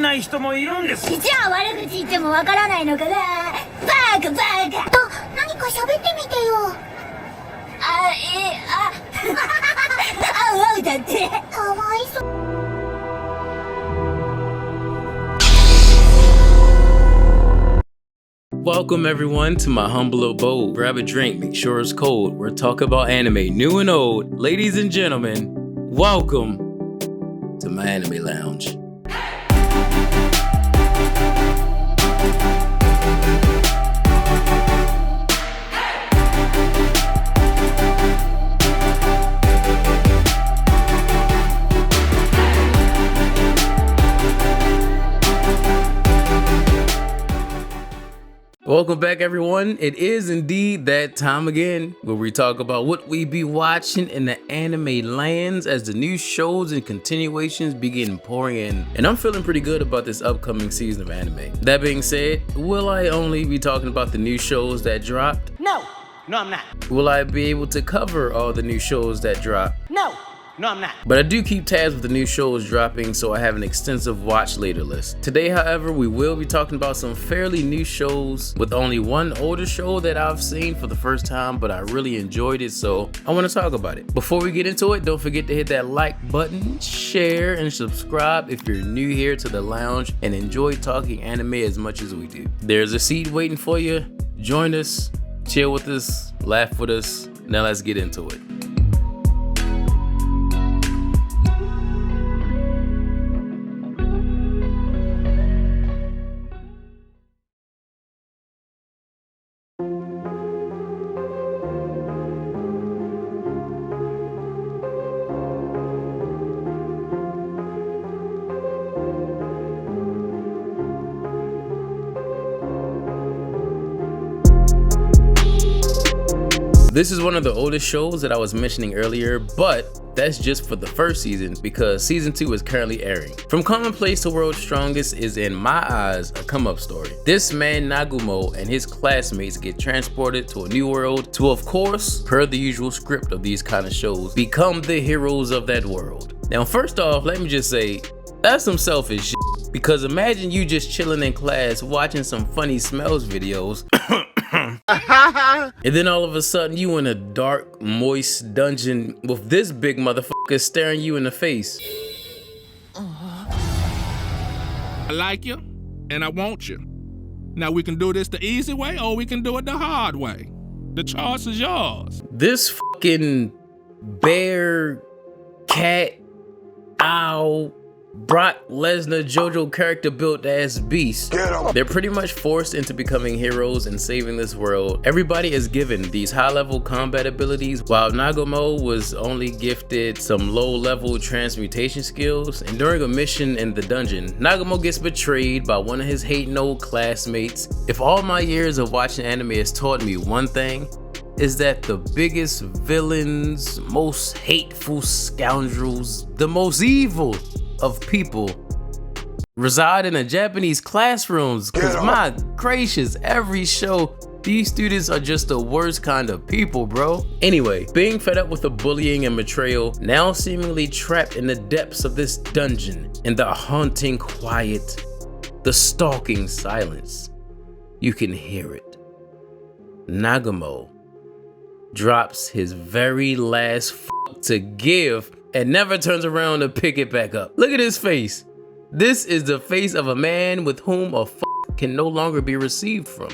ない人もいるんです。じゃあ悪口言ってもわからないのかな。バカバカと何か喋ってみてよ。あうだってかわいそう。Welcome everyone to my humble abode. Grab a drink, make sure it's cold. We're talking about anime, new and old. Ladies and gentlemen, welcome to my anime lounge. Welcome back everyone. It is indeed that time again where we talk about what we be watching in the anime lands as the new shows and continuations begin pouring in. And I'm feeling pretty good about this upcoming season of anime. That being said, will I only be talking about the new shows that dropped? No, I'm not. Will I be able to cover all the new shows that dropped? No, I'm not. But I do keep tabs with the new shows dropping, so I have an extensive watch later list. Today, however, we will be talking about some fairly new shows with only one older show that I've seen for the first time, but I really enjoyed it, so I want to talk about it. Before we get into it, don't forget to hit that like button, share, and subscribe if you're new here to the lounge and enjoy talking anime as much as we do. There's a seat waiting for you. Join us, chill with us, laugh with us. Now let's get into it. This is one of the oldest shows that I was mentioning earlier, but that's just for the first season because season 2 is currently airing. From Commonplace to World's Strongest is, in my eyes, a come-up story. This man Nagumo and his classmates get transported to a new world to, of course, per the usual script of these kind of shows, become the heroes of that world. Now, first off, let me just say, that's some selfish shit, because imagine you just chilling in class watching some funny smells videos and then all of a sudden you in a dark, moist dungeon with this big motherfucker staring you in the face. I like you, and I want you. Now we can do this the easy way, or we can do it the hard way. The choice is yours. This fucking bear, cat, owl, Brock Lesnar, JoJo character built ass beast. They're pretty much forced into becoming heroes and saving this world. Everybody is given these high level combat abilities, while Nagumo was only gifted some low level transmutation skills. And during a mission in the dungeon, Nagumo gets betrayed by one of his hating old classmates. If all my years of watching anime has taught me one thing, is that the biggest villains, most hateful scoundrels, the most evil of people reside in the Japanese classrooms. Cause my gracious, every show, these students are just the worst kind of people, bro. Anyway, being fed up with the bullying and betrayal, now seemingly trapped in the depths of this dungeon, in the haunting quiet, the stalking silence, you can hear it. Nagumo drops his very last fuck to give and never turns around to pick it back up. Look at his face. This is the face of a man with whom a fuck can no longer be received from.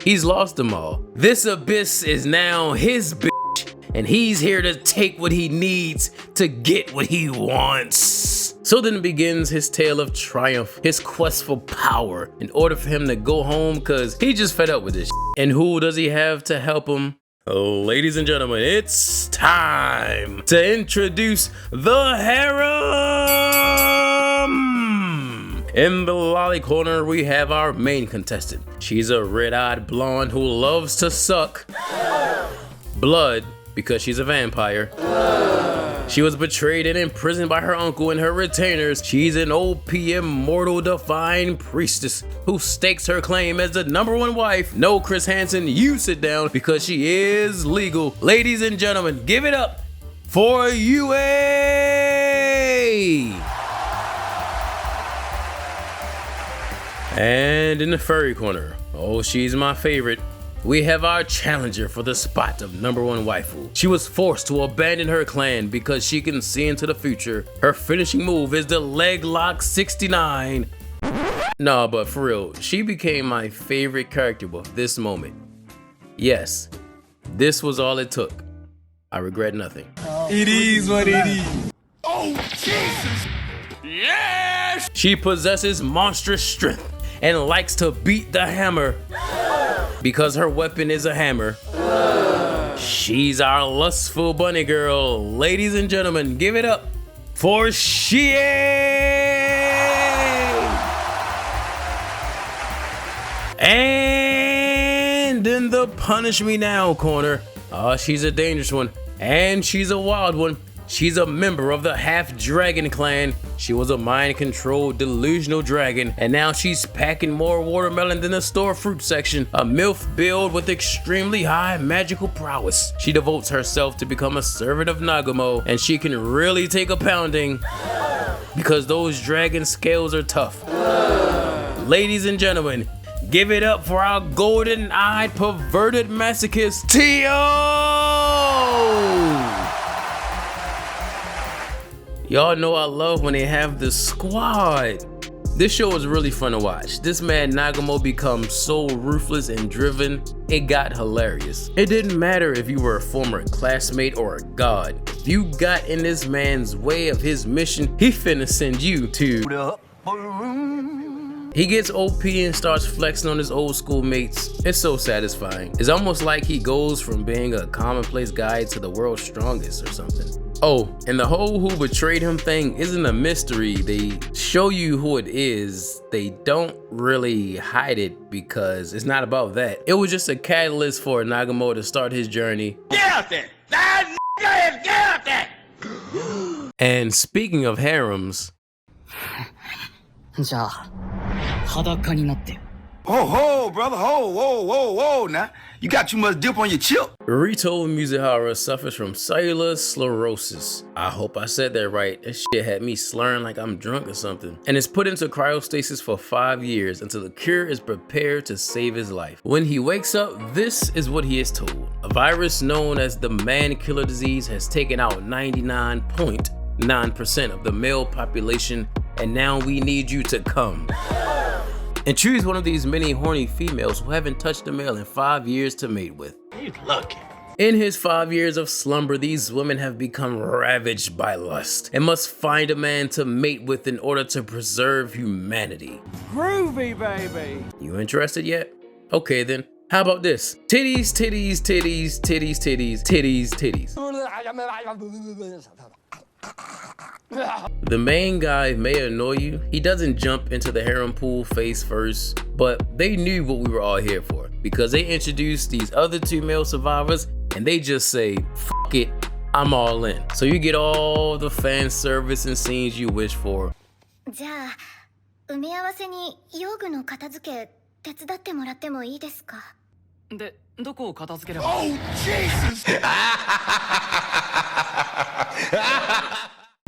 He's lost them all. This abyss is now his bitch, and he's here to take what he needs to get what he wants. So then begins his tale of triumph, his quest for power, in order for him to go home, cause he just fed up with this shit. And who does he have to help him? Ladies and gentlemen, it's time to introduce the harem. In the lolly corner, we have our main contestant. She's a red-eyed blonde who loves to suck blood because she's a vampire. She was betrayed and imprisoned by her uncle and her retainers. She's an OP immortal divine priestess who stakes her claim as the #1 wife. No, Chris Hansen, you sit down because she is legal. Ladies and gentlemen, give it up for UA! And in the furry corner, oh, she's my favorite, we have our challenger for the spot of #1 waifu. She was forced to abandon her clan because she can see into the future. Her finishing move is the leg lock 69. Nah, but for real, she became my favorite character with this moment. Yes, this was all it took. I regret nothing. It is what it is. Oh, Jesus! Yes! She possesses monstrous strength and likes to beat the hammer. Because her weapon is a hammer. She's our lustful bunny girl. Ladies and gentlemen, give it up for Shie! And in the punish me now corner, she's a dangerous one and she's a wild one. She's a member of the half dragon clan. She was a mind-controlled delusional dragon, and now she's packing more watermelon than the store fruit section. A MILF build with extremely high magical prowess. She devotes herself to become a servant of Nagumo, and she can really take a pounding because those dragon scales are tough. Ladies and gentlemen, give it up for our golden-eyed perverted masochist, Tio! Y'all know I love when they have the squad. This show was really fun to watch. This man Nagumo becomes so ruthless and driven, it got hilarious. It didn't matter if you were a former classmate or a god. If you got in this man's way of his mission, he finna send you to... He gets OP and starts flexing on his old school mates. It's so satisfying. It's almost like he goes from being a commonplace guy to the world's strongest or something. Oh, and the whole who betrayed him thing isn't a mystery. They show you who it is. They don't really hide it because it's not about that. It was just a catalyst for Nagumo to start his journey. Get out there! That nigga is get out there! And speaking of harems, Ho ho, brother, ho, whoa, whoa, whoa, now. You got too much dip on your chip. Rito Mizuhara suffers from cellular sclerosis. I hope I said that right. That shit had me slurring like I'm drunk or something. And is put into cryostasis for 5 years until the cure is prepared to save his life. When he wakes up, this is what he is told. A virus known as the man-killer disease has taken out 99.9% of the male population, and now we need you to come and choose one of these many horny females who haven't touched a male in 5 years to mate with. He's lucky. In his 5 years of slumber, these women have become ravaged by lust and must find a man to mate with in order to preserve humanity. Groovy, baby. You interested yet? Okay then, how about this? Titties, titties, titties, titties, titties, titties, titties. The main guy may annoy you. He doesn't jump into the harem pool face first, but they knew what we were all here for because they introduced these other 2 male survivors and they just say, fuck it, I'm all in. So you get all the fan service and scenes you wish for. じゃあ、埋め合わせに用具の片付け手伝ってもらってもいいですか？で、どこを片付ければ？ Oh, Jesus!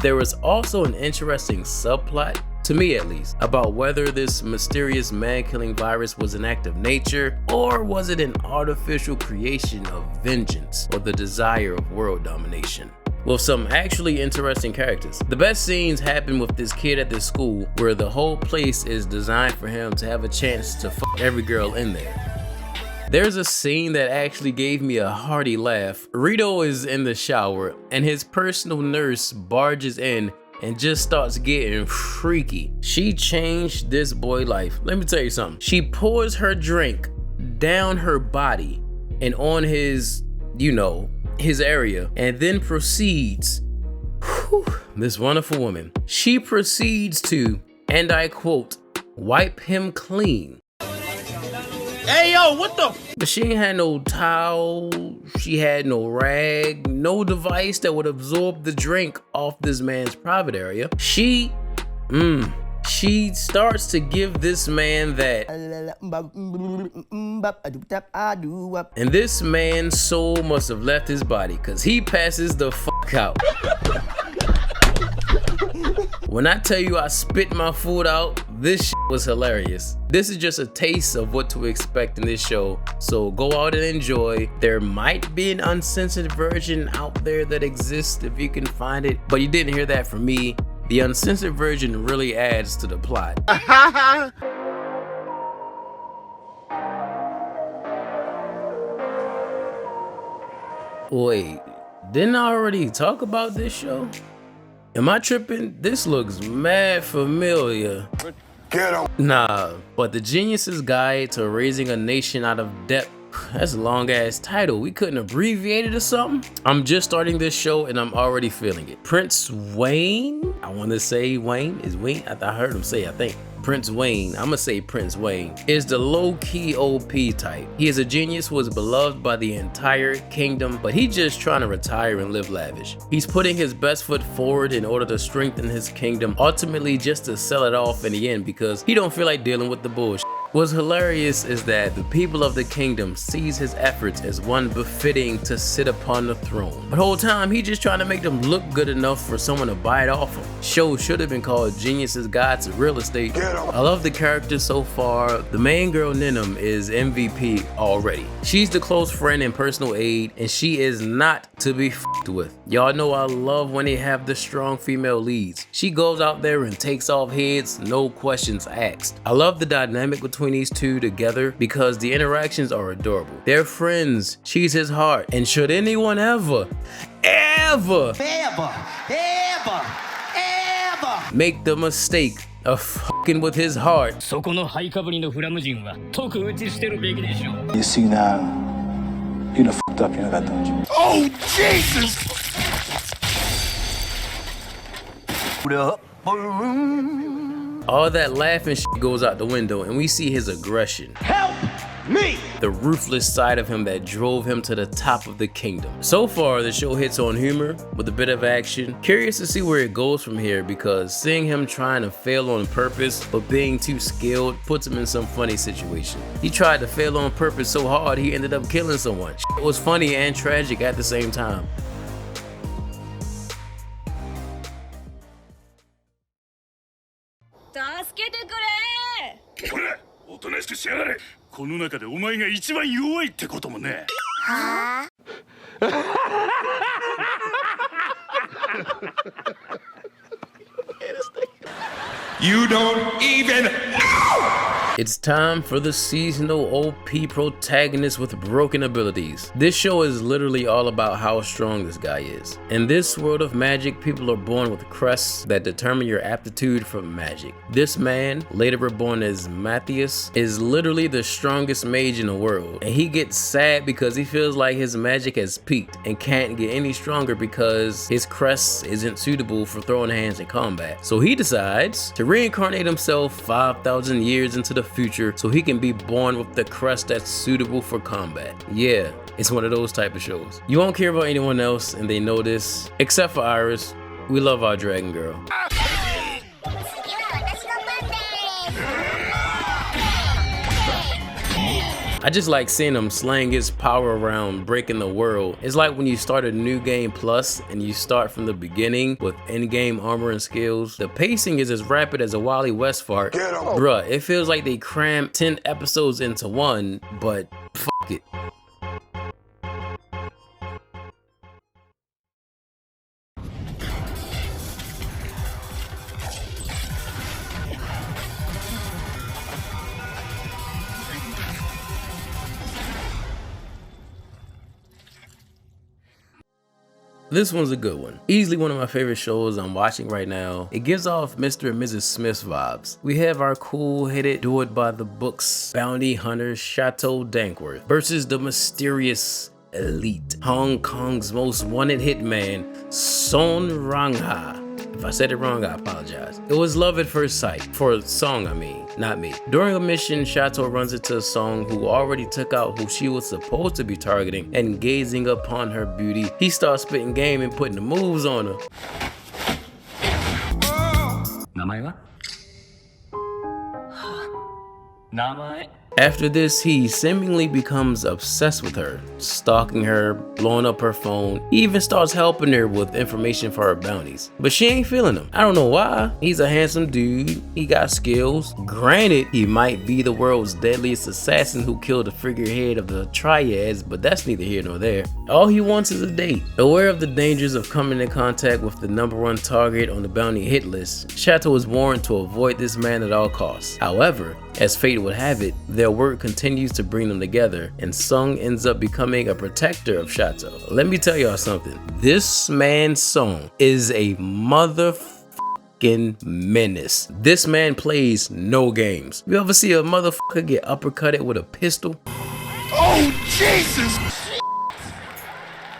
There was also an interesting subplot, to me at least, about whether this mysterious man-killing virus was an act of nature or was it an artificial creation of vengeance or the desire of world domination. With some actually interesting characters. The best scenes happen with this kid at this school where the whole place is designed for him to have a chance to fuck every girl in there. There's a scene that actually gave me a hearty laugh. Rito is in the shower and his personal nurse barges in and just starts getting freaky. She changed this boy's life. Let me tell you something. She pours her drink down her body and on his, you know, his area, and then proceeds, this wonderful woman, she proceeds to, and I quote, wipe him clean. Hey, yo, what the? But she ain't had no towel, she had no rag, no device that would absorb the drink off this man's private area. She starts to give this man that. And this man's soul must have left his body because he passes the fuck out. When I tell you I spit my food out, this shit was hilarious. This is just a taste of what to expect in this show, so go out and enjoy. There might be an uncensored version out there that exists if you can find it, but you didn't hear that from me. The uncensored version really adds to the plot. Wait, didn't I already talk about this show? Am I tripping? This looks mad familiar. Get him. Nah, but The Genius's Guide to Raising a Nation Out of Debt. That's a long ass title. We couldn't abbreviate it or something? I'm just starting this show and I'm already feeling it. Prince Wayne? I want to say Wayne. Is Wayne? I heard him say, I think. Prince Wayne, I'ma say Prince Wayne, is the low-key OP type. He is a genius who is beloved by the entire kingdom, but he's just trying to retire and live lavish. He's putting his best foot forward in order to strengthen his kingdom, ultimately just to sell it off in the end because he don't feel like dealing with the bullshit. What's hilarious is that the people of the kingdom sees his efforts as one befitting to sit upon the throne. But the whole time, he just trying to make them look good enough for someone to buy it off him. Show should have been called Genius's Guide to Real Estate. I love the characters so far. The main girl, Ninum, is MVP already. She's the close friend and personal aide, and she is not to be f***ed with. Y'all know I love when they have the strong female leads. She goes out there and takes off heads, no questions asked. I love the dynamic between these two together because the interactions are adorable. They're friends. She's his heart. And should anyone ever make the mistake of fucking with his heart, そこのハイかぶりのフラム人は特打ちしてるべきでしょ You see now, you done fucked up, you know that, don't you? Oh, Jesus! all that laughing shit goes out the window and we see his aggression. Help me! The ruthless side of him that drove him to the top of the kingdom. So far, the show hits on humor with a bit of action. Curious to see where it goes from here because seeing him trying to fail on purpose but being too skilled puts him in some funny situation. He tried to fail on purpose so hard he ended up killing someone. It was funny and tragic at the same time. You don't even know! It's time for the seasonal OP protagonist with broken abilities. This show is literally all about how strong this guy is. In this world of magic, people are born with crests that determine your aptitude for magic. This man, later reborn as Matthias, is literally the strongest mage in the world. And he gets sad because he feels like his magic has peaked and can't get any stronger because his crest isn't suitable for throwing hands in combat. So he decides to reincarnate himself 5,000 years into the future so he can be born with the crest that's suitable for combat. Yeah, it's one of those type of shows. You won't care about anyone else and they know this, except for Iris. We love our dragon girl. I just like seeing him slaying his power around, breaking the world. It's like when you start a new game plus and you start from the beginning with in-game armor and skills. The pacing is as rapid as a Wally West fart. Bruh, it feels like they crammed 10 episodes into one, but fuck it. This one's a good one. Easily one of my favorite shows I'm watching right now. It gives off Mr. and Mrs. Smith vibes. We have our cool-headed, do-it-by-the-books bounty hunter Chateau Dankworth versus the mysterious elite, Hong Kong's most wanted hitman, Son Rangha. If I said it wrong, I apologize. It was love at first sight. For Song, I mean, not me. During a mission, Chateau runs into a Song who already took out who she was supposed to be targeting, and gazing upon her beauty, he starts spitting game and putting the moves on her. After this, he seemingly becomes obsessed with her, stalking her, blowing up her phone. He even starts helping her with information for her bounties. But she ain't feeling him. I don't know why. He's a handsome dude. He got skills. Granted, he might be the world's deadliest assassin who killed the figurehead of the triads, but that's neither here nor there. All he wants is a date. Aware of the dangers of coming in contact with the #1 target on the bounty hit list, Chateau is warned to avoid this man at all costs. However, as fate would have it, their work continues to bring them together, and Sung ends up becoming a protector of Chateau. Let me tell y'all something. This man Sung is a motherfucking menace. This man plays no games. You ever see a motherfucker get uppercutted with a pistol? Oh, Jesus!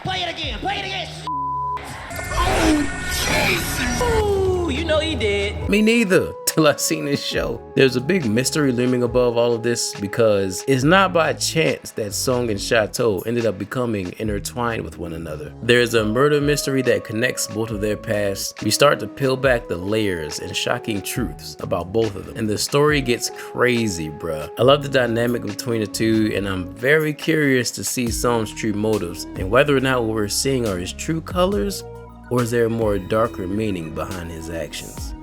Play it again, play it again. Oh, Jesus! Ooh, you know he did. Me neither, till I seen this show. There's a big mystery looming above all of this because it's not by chance that Sung and Chateau ended up becoming intertwined with one another. There's a murder mystery that connects both of their pasts. We start to peel back the layers and shocking truths about both of them, and the story gets crazy, bruh. I love the dynamic between the two, and I'm very curious to see Sung's true motives and whether or not what we're seeing are his true colors, or is there a more darker meaning behind his actions?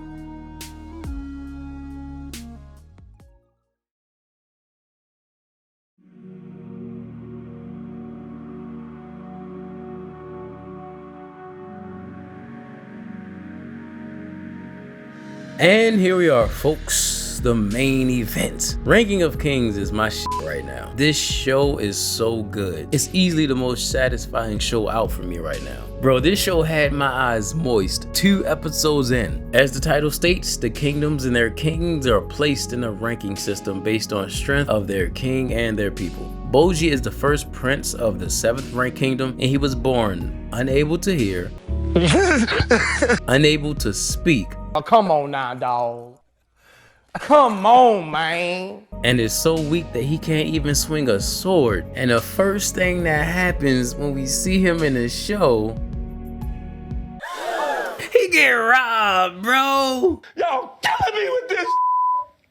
And here we are, folks, the main event. Ranking of Kings is my shit right now. This show is so good. It's easily the most satisfying show out for me right now. Bro, this show had my eyes moist 2 episodes in. As the title states, the kingdoms and their kings are placed in a ranking system based on strength of their king and their people. Boji is the first prince of the 7th rank kingdom, and he was born unable to hear, unable to speak, Oh, come on now, dawg. Come on, man. and is so weak that he can't even swing a sword. And the first thing that happens when we see him in the show, he get robbed, bro. Y'all killing me with this.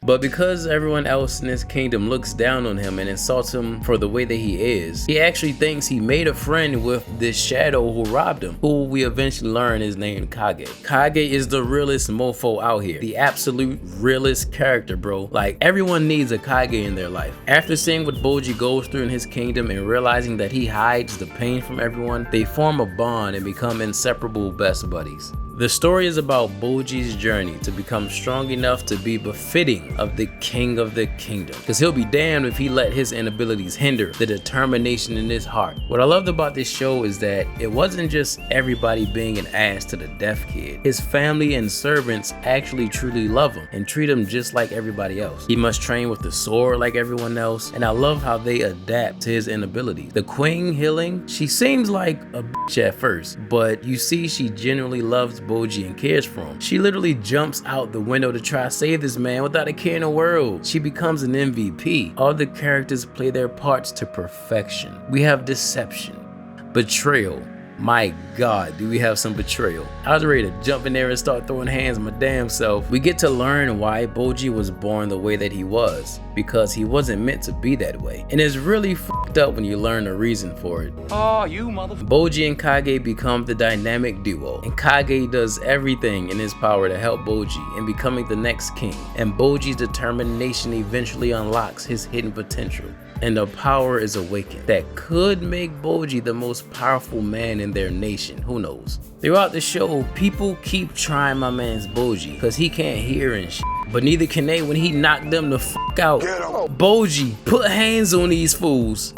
But because everyone else in his kingdom looks down on him and insults him for the way that he is, he actually thinks he made a friend with this shadow who robbed him, who we eventually learn is named Kage. Kage is the realest mofo out here, the absolute realest character, bro. Like, everyone needs a Kage in their life. After seeing what Boji goes through in his kingdom and realizing that he hides the pain from everyone, they form a bond and become inseparable best buddies. The story is about Boji's journey to become strong enough to be befitting of the king of the kingdom, because he'll be damned if he let his inabilities hinder the determination in his heart. What I loved about this show is that it wasn't just everybody being an ass to the deaf kid. His family and servants actually truly love him and treat him just like everybody else. He must train with the sword like everyone else, and I love how they adapt to his inabilities. The queen healing, she seems like a bitch at first, but you see she genuinely loves Boji and cares for him. She literally jumps out the window to try to save this man without a care in the world. She becomes an MVP. All the characters play their parts to perfection. We have deception, betrayal. My God, do we have some betrayal. I was ready to jump in there and start throwing hands my damn self. We get to learn why Boji was born the way that he was, because he wasn't meant to be that way. And it's really fucked up when you learn the reason for it. Oh, you motherfucker. Boji and Kage become the dynamic duo, and Kage does everything in his power to help Boji in becoming the next king. And Boji's determination eventually unlocks his hidden potential, and the power is awakened that could make Boji the most powerful man in their nation. Who knows? Throughout the show, people keep trying my man's Boji because he can't hear and shit, but neither can they when he knocked them the fuck out. Boji, put hands on these fools.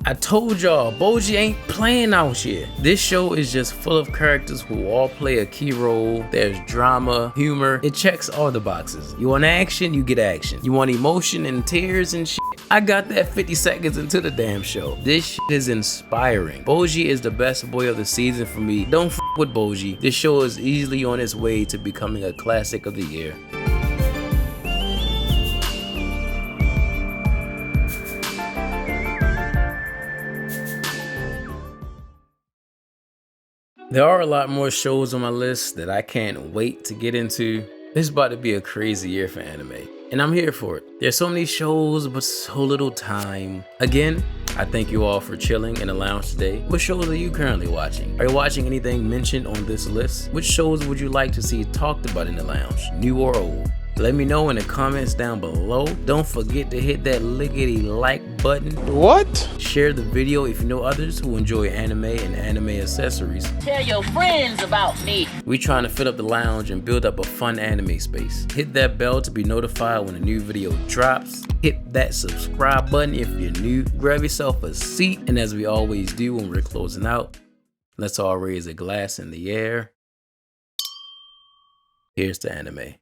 I told y'all, Boji ain't playing out here. This show is just full of characters who all play a key role. There's drama, humor. It checks all the boxes. You want action, you get action. You want emotion and tears and shit. I got that 50 seconds into the damn show. This shit is inspiring. Boji is the best boy of the season for me. Don't f with Boji. This show is easily on its way to becoming a classic of the year. There are a lot more shows on my list that I can't wait to get into. This is about to be a crazy year for anime, and I'm here for it. There's so many shows, but so little time. Again, I thank you all for chilling in the lounge today. What shows are you currently watching? Are you watching anything mentioned on this list? Which shows would you like to see talked about in the lounge, new or old? Let me know in the comments down below. Don't forget to hit that lickety like button. What? Share the video if you know others who enjoy anime and anime accessories. Tell your friends about me. We trying to fill up the lounge and build up a fun anime space. Hit that bell to be notified when a new video drops. Hit that subscribe button if you're new. Grab yourself a seat, and as we always do when we're closing out, let's all raise a glass in the air. Here's to anime.